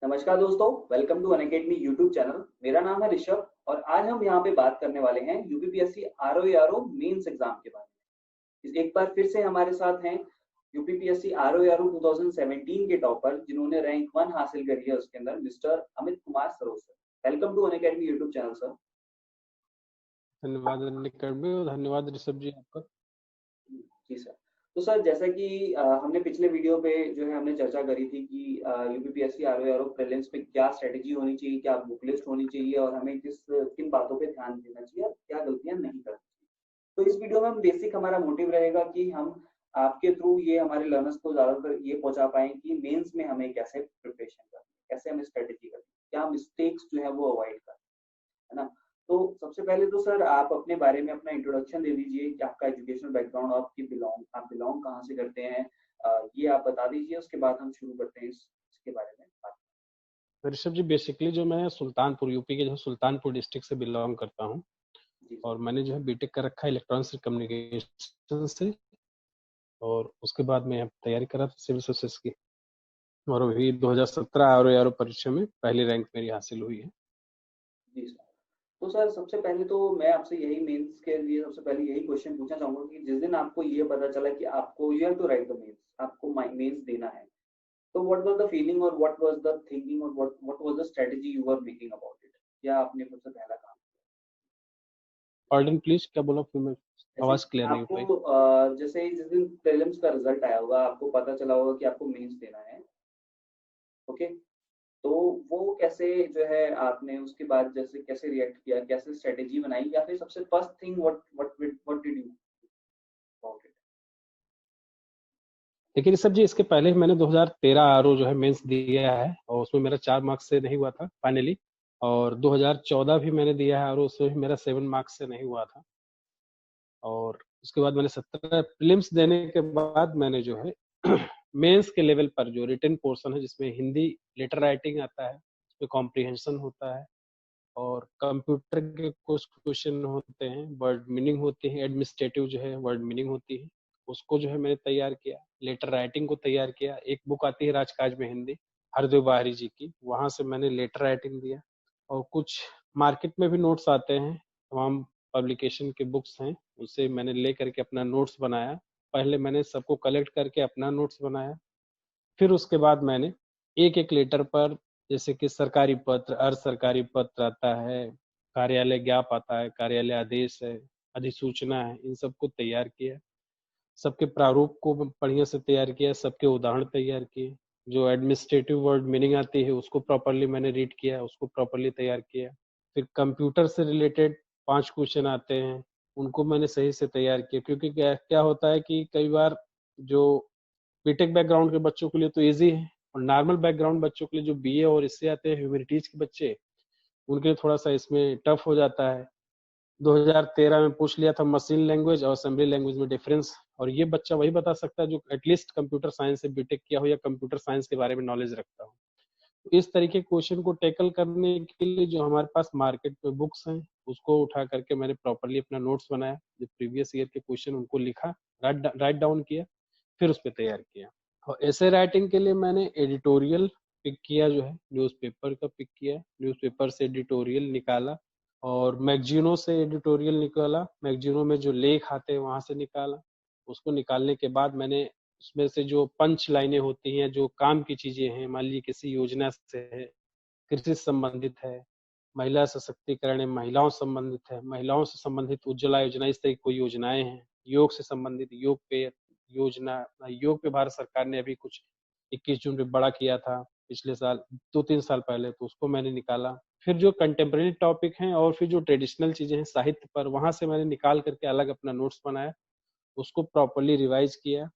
नमस्कार दोस्तों, welcome to Unacademy YouTube channel. मेरा नाम है ऋषभ और आज हम यहाँ पे बात करने वाले हैं यूपीपीएससी आरओ मेंस एग्जाम के बारे में। एक बार फिर से हमारे साथ हैं यूपीपीएससी आरओ 2017 के टॉपर जिन्होंने रैंक 1 हासिल करी है उसके अंदर mister Amit Kumar Saroj sir. Welcome to Unacademy YouTube channel sir. धन्यवाद अनिकेडमी और धन्यवाद ऋषभ जी आपका। जी सर। तो सर जैसा कि हमने पिछले वीडियो पे जो है हमने चर्चा करी थी कि यूपीपीएससी आरओ प्रीलिम्स में क्या स्ट्रेटेजी होनी चाहिए, क्या बुक लिस्ट होनी चाहिए और हमें किन बातों पे ध्यान देना चाहिए और क्या गलतियां नहीं करनी चाहिए। तो इस वीडियो में हम बेसिक हमारा मोटिव रहेगा कि हम आपके थ्रू ये हमारे लर्नर्स को ज्यादातर ये पहुंचा पाए कि मेंस में हमें कैसे प्रिपरेशन करनी है, कैसे हमें स्ट्रेटेजी करनी है, क्या मिस्टेक्स जो है वो अवॉइड करनी है ना। तो सबसे पहले तो सर आप अपने बारे में अपना इंट्रोडक्शन दे दीजिए कि आपका एजुकेशनल बैकग्राउंड, आप बिलोंग कहाँ से करते हैं, ये आप बता दीजिए। उसके बाद हम शुरू करते हैं इसके बारे में बात। ऋषभ जी, बेसिकली जो मैं सुल्तानपुर यूपी के जो सुल्तानपुर डिस्ट्रिक्ट से बिलोंग करता हूँ जी और सर। मैंने जो है बीटेक कर रखा है इलेक्ट्रॉनिक्स कम्युनिकेशन से। और उसके बाद मैं तैयारी कर रहा था सिविल सर्विसेज की और अभी 2017 आर परीक्षा में पहली रैंक मेरी हासिल हुई है। जी सर। तो सर सबसे पहले तो मैं आपसे यही मेंस के लिए सबसे पहले यही क्वेश्चन पूछना चाहूंगा कि जिस दिन आपको ये पता चला कि आपको you have to write the mains, आपको मेंस देना है, तो व्हाट वाज द फीलिंग और व्हाट वाज द थिंकिंग और what was the strategy you were making about it? क्या आपने सबसे पहला काम पार्डन प्लीज, क्या बोला फिर मैं? जैसे आवाज क्लियर नहीं हो पाई। आपको जैसे ही जिस दिन प्रीलिम्स का रिजल्ट आया होगा आपको पता चला होगा कि आपको मेंस देना है, ओके। तो वो कैसे जो है आपने उसके बाद जैसे कैसे रिएक्ट किया, कैसे स्ट्रेटेजी बनाई, या फिर सबसे first thing what did you about it? लेकिन ऋषभ जी, इसके पहले ही मैंने 2013 जो है मेंस दिया है और उसमें मेरा 4 मार्क्स से नहीं हुआ था फाइनली। और 2014 भी मैंने दिया है और उसमें भी मेरा 7 मार्क्स से नहीं हुआ था। और उसके बाद मैंने 17 प्रीलिम्स देने के बाद मैंने जो है मेंस के लेवल पर जो रिटन पोर्शन है जिसमें हिंदी लेटर राइटिंग आता है, उसमें कॉम्प्रिहेंशन होता है और कंप्यूटर के कुछ क्वेश्चन होते हैं, वर्ड मीनिंग होती है, एडमिनिस्ट्रेटिव जो है वर्ड मीनिंग होती है, उसको जो है मैंने तैयार किया। लेटर राइटिंग को तैयार किया। एक बुक आती है राजकाज में हिंदी, हरदेव बाहरी जी की, वहां से मैंने लेटर राइटिंग दिया। और कुछ मार्केट में भी नोट्स आते हैं, तमाम पब्लिकेशन के बुक्स हैं, उसे मैंने ले करके अपना नोट्स बनाया। पहले मैंने सबको कलेक्ट करके अपना नोट्स बनाया, फिर उसके बाद मैंने एक एक लेटर पर, जैसे कि सरकारी पत्र, अर्ध सरकारी पत्र आता है, कार्यालय ज्ञाप आता है, कार्यालय आदेश है, अधिसूचना है, इन सबको तैयार किया। सबके प्रारूप को बढ़िया से तैयार किया, सबके उदाहरण तैयार किए। जो एडमिनिस्ट्रेटिव वर्ड मीनिंग आती है उसको प्रॉपरली मैंने रीड किया, उसको प्रॉपरली तैयार किया। फिर कंप्यूटर से रिलेटेड 5 क्वेश्चन आते हैं, उनको मैंने सही से तैयार किया, क्योंकि क्या क्या होता है कि कई बार जो बीटेक बैकग्राउंड के बच्चों के लिए तो इजी है और नॉर्मल बैकग्राउंड बच्चों के लिए जो बीए और इससे आते हैं ह्यूमैनिटीज के बच्चे, उनके लिए थोड़ा सा इसमें टफ हो जाता है। 2013 में पूछ लिया था मशीन लैंग्वेज और असेंबली लैंग्वेज में डिफरेंस, और ये बच्चा वही बता सकता है जो एटलीस्ट कंप्यूटर साइंस से बीटेक किया हो या कंप्यूटर साइंस के बारे में नॉलेज रखता हो। तो इस तरीके के क्वेश्चन को टैकल करने के लिए जो हमारे पास मार्केट में बुक्स हैं, उसको उठा करके मैंने प्रॉपरली अपना नोट्स बनाया, जो प्रीवियस ईयर के क्वेश्चन उनको लिखा, राइट डाउन किया, फिर उस पर तैयार किया। और ऐसे राइटिंग के लिए मैंने एडिटोरियल पिक किया, जो है न्यूज़पेपर का पिक किया, न्यूज़पेपर से एडिटोरियल निकाला और मैगजीनों से एडिटोरियल निकाला, मैगजीनों में जो लेख आते हैं वहां से निकाला। उसको निकालने के बाद मैंने उसमें से जो पंच लाइनें होती हैं, जो काम की चीजें हैं, मान लीजिए किसी योजना से है, कृषि से संबंधित है, महिला सशक्तिकरण है, महिलाओं से संबंधित है, महिलाओं से संबंधित उज्ज्वला योजना, इस तरह की कोई योजनाएं हैं, योग से संबंधित योग पे योजना, योग पे भारत सरकार ने अभी कुछ 21 जून पे बड़ा किया था पिछले साल, 2-3 साल पहले, तो उसको मैंने निकाला। फिर जो कंटेम्प्रेरी टॉपिक हैं और फिर जो ट्रेडिशनल चीजें हैं साहित्य पर, वहां से मैंने निकाल करके अलग अपना नोट्स बनाया, उसको प्रॉपरली रिवाइज किया।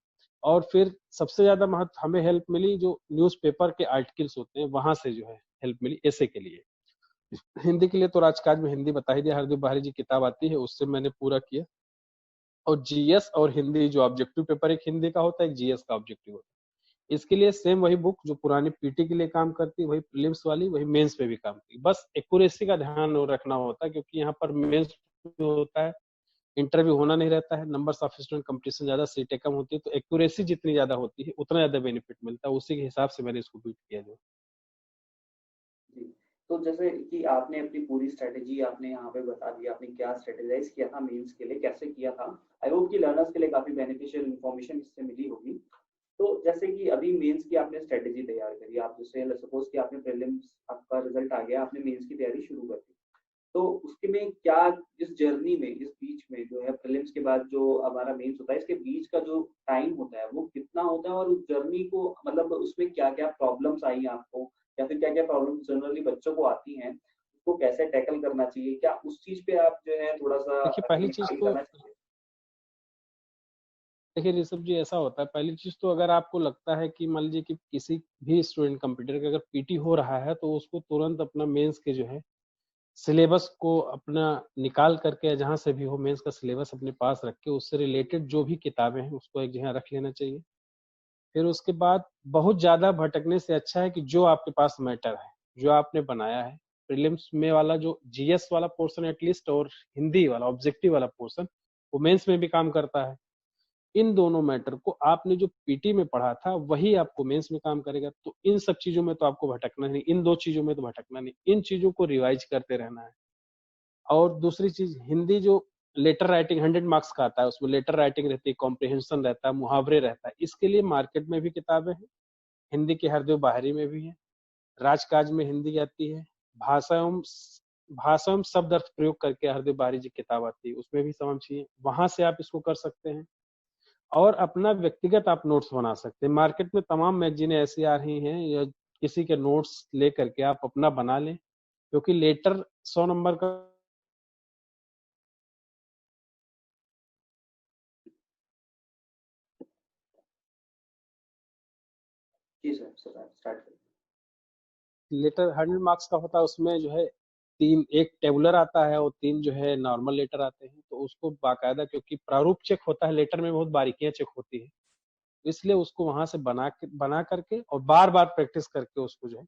और फिर सबसे ज्यादा महत्व हमें हेल्प मिली जो न्यूज़पेपर के आर्टिकल्स होते हैं, वहां से जो है हेल्प मिली ऐसे के लिए। हिंदी के लिए तो राजकाज में हिंदी बता ही दिया, हरदीप बाहरी जी किताब आती है, उससे मैंने पूरा किया। और जीएस और हिंदी जो ऑब्जेक्टिव पेपर, एक हिंदी का होता है, एक जीएस का ऑब्जेक्टिव होता है, इसके लिए सेम वही बुक जो पुरानी पीटी के लिए काम करती है, वही प्रीलिम्स वाली वही मेंस पे भी काम करती है। बस एक्यूरेसी का ध्यान रखना होता है, क्योंकि यहाँ पर मेंस में होता है, इंटरव्यू होना नहीं रहता है, नंबर्स ऑफ स्टूडेंट कंपटीशन ज्यादा, सीटें कम होती है, तो एक्यूरेसी जितनी ज्यादा होती है उतना ज्यादा बेनिफिट मिलता है। उसी के हिसाब से मैंने इसको बीट किया जो। जी। तो जैसे कि आपने अपनी पूरी स्ट्रेटेजी आपने यहाँ पे बता दी, आपने क्या स्ट्रेटेजाइज किया था मेंस के लिए, कैसे किया था। आई होप कि लर्नर्स के लिए काफी बेनिफिशियल इन्फॉर्मेशन इससे मिली होगी। तो जैसे कि अभी मेंस की आपने स्ट्रेटेजी तैयार करी, आप जैसे सपोज कि आपने प्रीलिम्स आपका रिजल्ट आ गया, आपने मेंस की तैयारी शुरू कर दी, तो उसके में क्या, इस जर्नी में, इस बीच में जो है प्रीलिम्स के बाद जो हमारा मेंस होता है, इसके बीच का जो टाइम होता है वो कितना होता है, और उस जर्नी को मतलब उसमें क्या क्या प्रॉब्लम्स आई आपको, या फिर क्या क्या प्रॉब्लम्स जनरली बच्चों को आती हैं, उसको कैसे टैकल करना चाहिए, क्या उस चीज पे आप जो है थोड़ा सा देखिए पहली चीज क्लैरिफाई तो करना चाहिए। देखिए ऋषभ जी, ऐसा होता है, पहली चीज तो अगर आपको लगता है कि मान लीजिए कि किसी भी स्टूडेंट कंप्यूटर का अगर पीटी हो रहा है, तो उसको तुरंत अपना मेंस के जो है सिलेबस को अपना निकाल करके, या जहां से भी हो मेंस का सिलेबस अपने पास रख के उससे रिलेटेड जो भी किताबें हैं उसको एक जगह रख लेना चाहिए। फिर उसके बाद बहुत ज्यादा भटकने से अच्छा है कि जो आपके पास मैटर है, जो आपने बनाया है, प्रीलिम्स में वाला जो जीएस वाला पोर्शन एटलीस्ट, और हिंदी वाला ऑब्जेक्टिव वाला पोर्शन, वो मेंस में भी काम करता है। इन दोनों मैटर को आपने जो पीटी में पढ़ा था वही आपको मेंस में काम करेगा। तो इन सब चीजों में तो आपको भटकना नहीं, इन दो चीजों में तो भटकना नहीं, इन चीजों को रिवाइज करते रहना है। और दूसरी चीज, हिंदी जो लेटर राइटिंग 100 मार्क्स का आता है, उसमें लेटर राइटिंग रहती है, कॉम्प्रिहेंशन रहता है, मुहावरे रहता है, इसके लिए मार्केट में भी किताबें हैं। हिंदी के हरदेव बाहरी में भी है, राजकाज में हिंदी आती है, भाषा एवं भाषा एवं शब्द अर्थ प्रयोग करके हरदेव बाहरी जी किताब आती है, उसमें भी समझिए, वहां से आप इसको कर सकते हैं। और अपना व्यक्तिगत आप नोट्स बना सकते हैं। मार्केट में तमाम मैगजीनें ऐसी आ रही हैं, या किसी के नोट्स ले करके आप अपना बना लें, क्योंकि लेटर 100 नंबर का जी सर, स्टार्ट करिए। लेटर 100 मार्क्स का होता है, उसमें जो है तीन, एक टेबुलर आता है और तीन जो है नॉर्मल लेटर आते हैं। तो उसको बाकायदा, क्योंकि प्रारूप चेक होता है, लेटर में बहुत बारीकियां चेक होती है, इसलिए उसको वहां से बना करके और बार बार प्रैक्टिस करके उसको जो है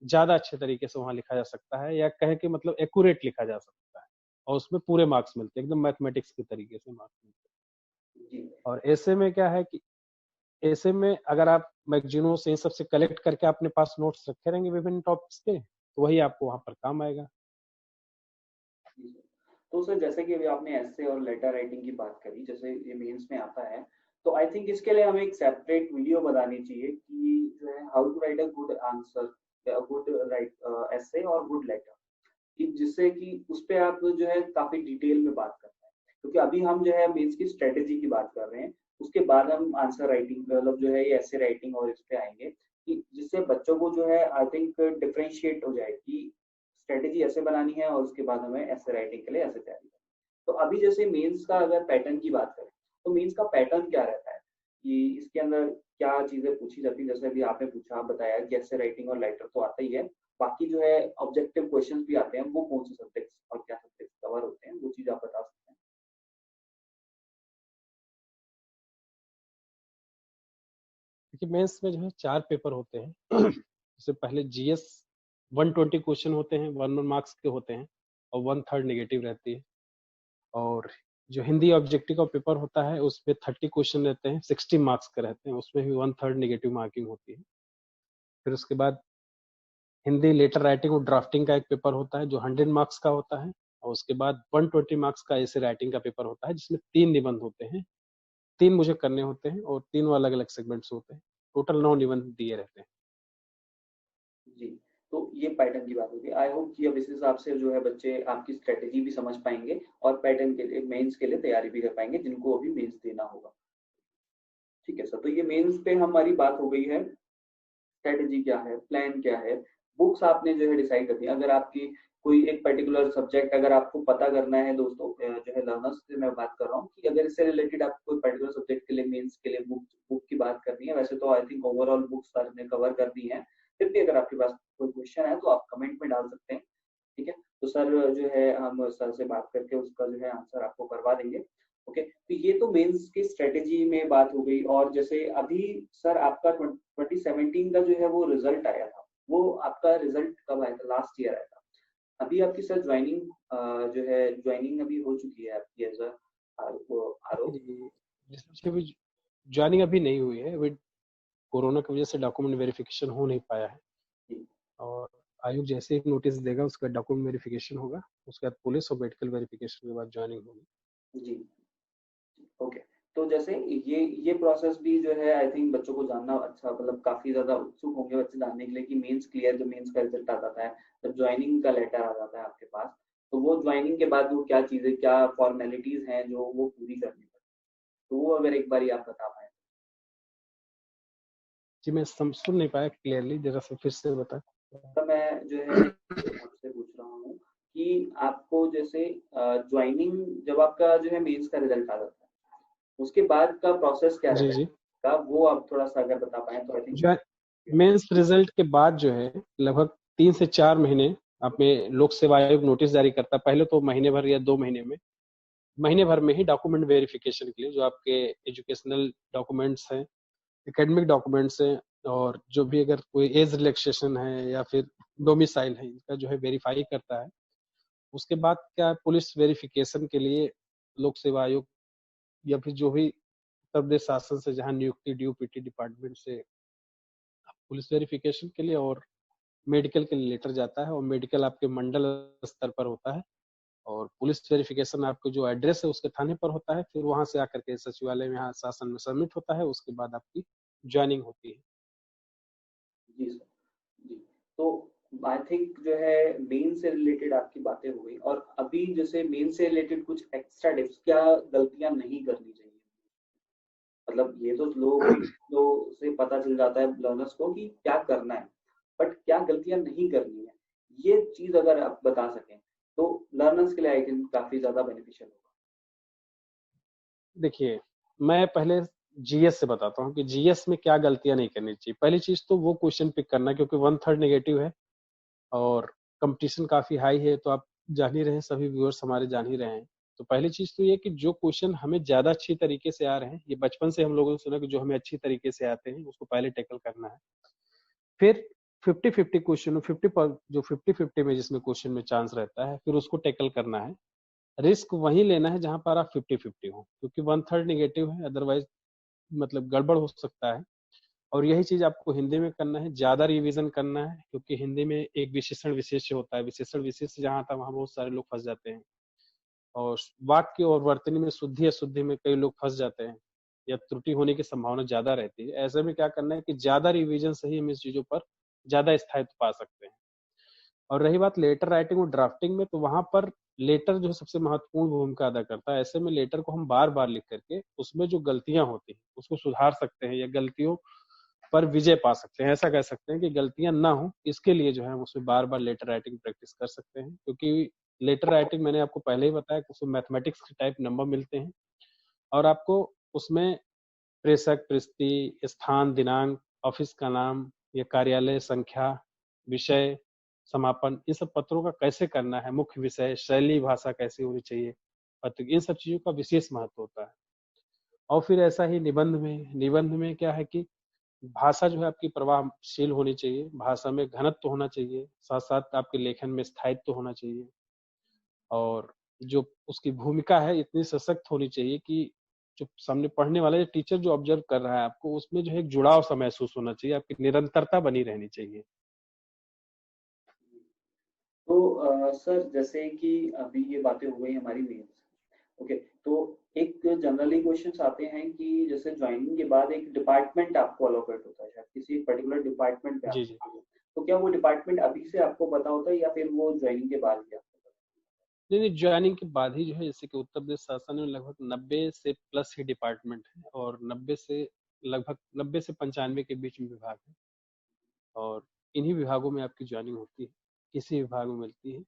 ज्यादा अच्छे तरीके से वहां लिखा जा सकता है, या कहे कि मतलब एक्यूरेट लिखा जा सकता है, और उसमें पूरे मार्क्स मिलते हैं, एकदम मैथमेटिक्स के तरीके से मार्क्स मिलते हैं। जी और ऐसे में क्या है कि ऐसे में अगर आप मैगजीनों से इन सबसे कलेक्ट करके अपने पास नोट्स रखे रहेंगे विभिन्न टॉपिक्स के, तो वही आपको वहां पर काम आएगा। जी सर। तो सर जैसे कि अभी आपने ऐसे और लेटर राइटिंग की बात करी, जैसे ये मेंस में आता है, तो आई थिंक इसके लिए हमें एक सेपरेट वीडियो बनानी चाहिए कि जो है how to write a good answer, good write ऐसे और गुड लेटर, कि जिससे कि उस पे आप जो है काफी डिटेल में बात करते हैं, क्योंकि अभी हम जो है मेंस की स्ट्रेटेजी की बात कर रहे हैं, उसके बाद हम आंसर राइटिंग मतलब जो है ये ऐसे राइटिंग और इस पे आएंगे, कि जिससे बच्चों को जो है आई थिंक डिफरेंशिएट हो जाए कि स्ट्रेटेजी ऐसे बनानी है और उसके बाद हमें ऐसे राइटिंग के लिए ऐसे तैयारी करनी है। तो अभी जैसे मेंस का अगर पैटर्न की बात करें, तो मेंस का पैटर्न क्या रहता है, कि इसके अंदर क्या चीजें पूछी जाती है, जैसे अभी आपने पूछा, आप बताया कि ऐसे राइटिंग और लेटर तो आता ही है, बाकी जो है ऑब्जेक्टिव क्वेश्चंस भी आते हैं, वो कौन से सब्जेक्ट्स और क्या सब्जेक्ट्स कवर होते हैं, वो चीज आप बता सकते हैं। देखिए मेंस में जो है 4 पेपर होते हैं। जैसे पहले जीएस 120 क्वेश्चन होते हैं, 1 1 मार्क्स के होते हैं, और 1/3 नेगेटिव रहती है। और जो हिंदी ऑब्जेक्टिव का पेपर होता है उसमें 30 क्वेश्चन रहते हैं, 60 मार्क्स के रहते हैं, उसमें भी 1/3 नेगेटिव मार्किंग होती है। फिर उसके बाद हिंदी लेटर राइटिंग और ड्राफ्टिंग का एक पेपर होता है जो 100 मार्क्स का होता है। और उसके बाद 120 मार्क्स का ऐसे राइटिंग का पेपर होता है जिसमें 3 निबंध होते हैं, 3 मुझे करने होते हैं, और तीनों अलग अलग सेगमेंट्स होते हैं। टोटल 9 निबंध दिए रहते हैं। जी। तो ये पैटर्न की बात होगी, आई होप कि अब इस हिसाब से जो है बच्चे आपकी स्ट्रेटेजी भी समझ पाएंगे और पैटर्न के लिए मेंस के लिए तैयारी भी कर पाएंगे, जिनको अभी मेंस देना होगा। ठीक है सर, तो ये मेंस पे हमारी बात हो गई है, स्ट्रेटेजी क्या है, प्लान क्या है, बुक्स आपने जो है डिसाइड कर दिया। अगर आपकी कोई एक पर्टिकुलर सब्जेक्ट अगर आपको पता करना है दोस्तों, जो है लर्नर्स से मैं बात कर रहा हूँ, कि अगर इससे रिलेटेड आपको कोई पर्टिकुलर सब्जेक्ट के लिए मेंस के लिए बुक बुक की बात करनी है, वैसे तो I think overall books sir ने कवर कर दी है, फिर भी अगर आपके पास कोई क्वेश्चन है तो आप कमेंट में डाल सकते हैं। ठीक है, तो सर जो है हम सर से बात करके उसका जो है आंसर आपको करवा देंगे। ओके, तो ये तो मेंस की स्ट्रेटेजी में बात हो गई। और जैसे अभी सर आपका 2017 का जो है वो रिजल्ट आया था, वो आपका रिजल्ट कब आया था, लास्ट ईयर आया था। अभी आपकी सर ज्वाइनिंग जो है ज्वाइनिंग अभी हो चुकी है आपकी एज आर ओ। रिसर्च अभी ज्वाइनिंग अभी नहीं हुई है, अभी कोरोना की वजह से डॉक्यूमेंट वेरिफिकेशन हो नहीं पाया है। जी। और आयोग जैसे ही नोटिस देगा उसके बाद डॉक्यूमेंट वेरिफिकेशन होगा, उसके बाद पुलिस और मेडिकल वेरिफिकेशन के बाद ज्वाइनिंग होगी। जी। ओके। तो जैसे ये प्रोसेस भी जो है आई थिंक बच्चों को जानना अच्छा, मतलब काफी ज्यादा उत्सुक होंगे बच्चे जानने के लिए कि मेंस क्लियर, जब मेंस का रिजल्ट आ जाता है, जब ज्वाइनिंग का लेटर आ जाता है आपके पास, तो वो ज्वाइनिंग के बाद वो क्या चीजें, क्या फॉर्मेलिटीज हैं जो वो पूरी करनी पड़ती है, तो वो अगर एक बार आप बता पाए। जी मैं सुन नहीं पाया क्लियरली, जरा सा फिर से बता। तो मैं जो है आपसे पूछ रहा हूँ कि आपको जैसे ज्वाइनिंग, जब आपका जो है मेंस का रिजल्ट आ जाता है, उसके बाद का प्रोसेस क्या जी जी। रहेगा, वो आप थोड़ा सा अगर बता पाएँ तो आई थिंक। जो मेंस रिजल्ट के बाद जो है लगभग 3 से 4 महीने आप में लोक सेवा आयोग नोटिस जारी करता है। पहले तो महीने भर या 2 महीने में, महीने भर में ही डॉक्यूमेंट वेरिफिकेशन के लिए जो आपके एजुकेशनल डॉक्यूमेंट्स हैं, एकेडमिक डॉक्यूमेंट्स हैं, और जो भी अगर कोई एज रिलैक्सेशन है या फिर डोमिसाइल है, इनका जो है वेरीफाई करता है। उसके बाद क्या है, पुलिस वेरिफिकेशन के लिए लोक सेवा आयोग या फिर जो भी उत्तर प्रदेश शासन से जहाँ नियुक्ति डी पीटी डिपार्टमेंट से पुलिस वेरिफिकेशन के लिए और मेडिकल के लिए लेटर जाता है, और मेडिकल आपके मंडल स्तर पर होता है, और पुलिस वेरिफिकेशन आपको जो एड्रेस है उसके थाने पर होता है, फिर वहां से आकर के सचिवालय में यहाँ शासन में सबमिट होता है, उसके बाद आपकी ज्वाइनिंग होती है। जी सर। जी। तो आई थिंक जो है मेन से रिलेटेड आपकी बातें हो गई, और अभी जैसे मेन से रिलेटेड कुछ एक्स्ट्रा टिप्स, क्या गलतियां नहीं करनी चाहिए, मतलब ये तो लोग से पता चल जाता है लर्नर्स को कि क्या करना है, बट क्या गलतियां नहीं करनी है, ये चीज अगर आप बता सकें तो लर्नर्स के लिए आई थिंक काफी ज्यादा बेनिफिशियल होगा। देखिए, मैं पहले जीएस से बताता हूँ कि जीएस में क्या गलतियां नहीं करनी चाहिए। पहली चीज तो वो क्वेश्चन पिक करना, क्योंकि 1/3 नेगेटिव है और कंपटीशन काफी हाई है, तो आप जान ही रहे हैं, सभी व्यूअर्स हमारे जान ही रहे हैं। तो पहली चीज तो ये कि जो क्वेश्चन हमें ज्यादा अच्छी तरीके से आ रहे हैं, ये बचपन से हम लोगों ने सुना कि जो हमें अच्छी तरीके से आते हैं उसको पहले टैकल करना है। फिर 50-50 क्वेश्चन, 50 में जिसमें क्वेश्चन में चांस रहता है, फिर उसको टैकल करना है। रिस्क वहीं लेना है जहां पर आप 50-50 हो, क्योंकि 1/3 नेगेटिव है, अदरवाइज मतलब गड़बड़ हो सकता है। और यही चीज आपको हिंदी में करना है, ज्यादा रिवीजन करना है, क्योंकि हिंदी में एक विशेषण विशेष्य होता है, विशेषण विशेष्य जहाँ था वहां बहुत सारे लोग फंस जाते हैं, और वाक्य और वर्तनी में शुद्धि अशुद्धि में कई लोग फंस जाते हैं, या त्रुटि होने की संभावना ज्यादा रहती है। ऐसे में क्या करना है कि ज्यादा रिवीजन से ही हम इस चीजों पर ज्यादा स्थायित्व पा सकते हैं। और रही बात लेटर राइटिंग और ड्राफ्टिंग में, तो वहां पर लेटर जो है सबसे महत्वपूर्ण भूमिका अदा करता है। ऐसे में लेटर को हम बार बार लिख करके उसमें जो गलतियां होती हैं उसको सुधार सकते हैं, या गलतियों पर विजय पा सकते हैं। ऐसा कह सकते हैं कि गलतियां ना हो, इसके लिए जो है हम उसमें बार बार लेटर राइटिंग प्रैक्टिस कर सकते हैं, क्योंकि लेटर राइटिंग मैंने आपको पहले ही बताया कि उसमें मैथमेटिक्स के टाइप नंबर मिलते हैं, और आपको उसमें प्रेषक, प्रस्ती, स्थान, दिनांक, ऑफिस का नाम या कार्यालय संख्या, विषय, समापन, इन सब पत्रों का कैसे करना है, मुख्य विषय, शैली, भाषा कैसी होनी चाहिए पत्र की, इन सब चीजों का विशेष महत्व होता है। और फिर ऐसा ही निबंध में क्या है कि भाषा जो है आपकी प्रवाहशील होनी चाहिए, भाषा में घनत्व होना चाहिए, साथ साथ आपके लेखन में स्थायित्व होना चाहिए, और जो उसकी भूमिका है इतनी सशक्त होनी चाहिए कि जो सामने पढ़ने वाला या टीचर जो ऑब्जर्व कर रहा है आपको, उसमें जो है एक जुड़ाव सा महसूस होना चाहिए, आपकी निरंतरता बनी रहनी चाहिए। तो सर जैसे कि अभी ये बातें हो गई हमारी मेंस, ओके, तो एक जनरली क्वेश्चंस आते हैं कि जैसे ज्वाइनिंग के बाद एक डिपार्टमेंट आपको अलॉकेट होता है, शायद किसी एक पर्टिकुलर डिपार्टमेंट में आप जी जी। होते हैं। तो क्या वो डिपार्टमेंट अभी से आपको पता होता है या फिर वो ज्वाइनिंग के बाद ही आपको पता नहीं नहीं, ज्वाइनिंग के बाद ही जो है, जैसे कि उत्तर प्रदेश शासन में लगभग 90 से प्लस ही डिपार्टमेंट है, और 90 से 95 के बीच में विभाग है, और इन्हीं विभागों में आपकी ज्वाइनिंग होती है, किसी विभाग में मिलती है,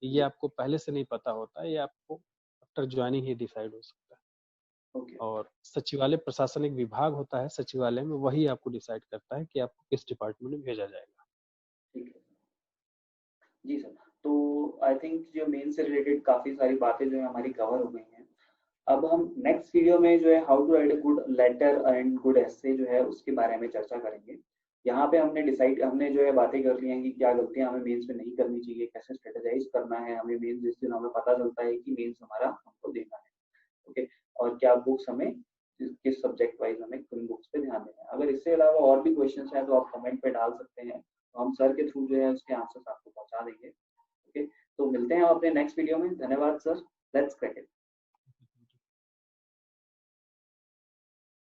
ये है? आपको पहले से नहीं पता होता है, ये आपको आफ्टर ज्वाइनिंग ही डिसाइड हो सकता है। ओके। और सचिवालय प्रशासनिक विभाग होता है सचिवालय में, वही आपको डिसाइड करता है कि आपको किस डिपार्टमेंट में भेजा जाएगा। ठीक है जी सर। तो आई थिंक जो मेन से रिलेटेड काफी सारी बातें जो है हमारी कवर हो गई हैं। अब हम नेक्स्ट वीडियो में जो है how to write a good letter and good essay जो है उसके बारे में चर्चा करेंगे। यहाँ पे हमने जो है बातें कर ली हैं कि क्या गलतियां हमें मेंस में नहीं करनी चाहिए, कैसे स्ट्रेटेजाइज करना है हमें मेंस जिस दिन हमें पता चलता है कि मेंस हमारा हमको देना है, ओके, और क्या बुक्स हमें किस सब्जेक्ट वाइज हमें किन बुक्स पे ध्यान देना है। अगर इससे अलावा और भी क्वेश्चंस हैं तो आप कमेंट पे डाल सकते हैं, तो हम सर के थ्रू जो है उसके आंसर्स आपको पहुंचा देंगे। ओके, तो मिलते हैं अपने नेक्स्ट वीडियो में। धन्यवाद सर। Let's crack it.